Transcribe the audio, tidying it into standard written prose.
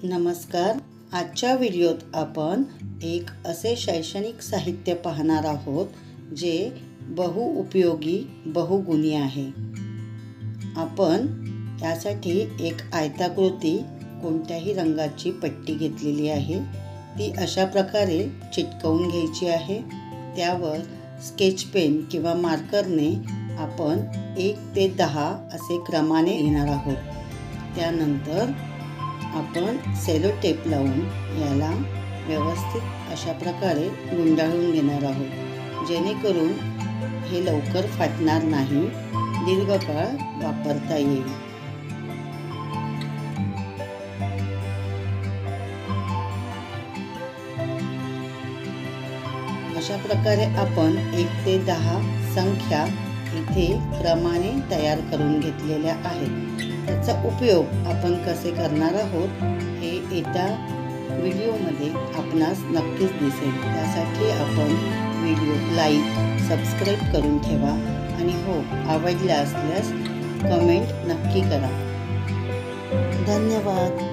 नमस्कार. आजच्या व्हिडिओत आपण एक असे शैक्षणिक साहित्य पाहणार आहोत जे बहुउपयोगी बहुगुणी आहे. आपण यासाठी एक आयताकृती कोणत्याही रंगाची पट्टी घेतलेली आहे. ती अशा प्रकारे चिटकवून घ्यायची आहे. त्यावर स्केच पेन किंवा मार्करने आपण 1 ते 10 असे क्रमाने लिहिणार आहोत. त्यानंतर आपण सेलो टेप लावून याला व्यवस्थित अशा प्रकारे गुंडाळून घेणार आहोत, जेणेकरून हे लवकर फाटणार नाही, दीर्घकाळ वापरता येईल. अशा प्रकारे आपण 1 ते 10 संख्या इथे क्रमाने तयार करून घेतलेल्या आहेत. त्याचा उपयोग आपण कसे करणार आहोत हे येत्या व्हिडिओमध्ये आपणास नक्कीच दिसेल. त्यासाठी आपण व्हिडिओ लाईक, सबस्क्राईब करून ठेवा आणि हो, आवडला असल्यास कमेंट नक्की करा. धन्यवाद.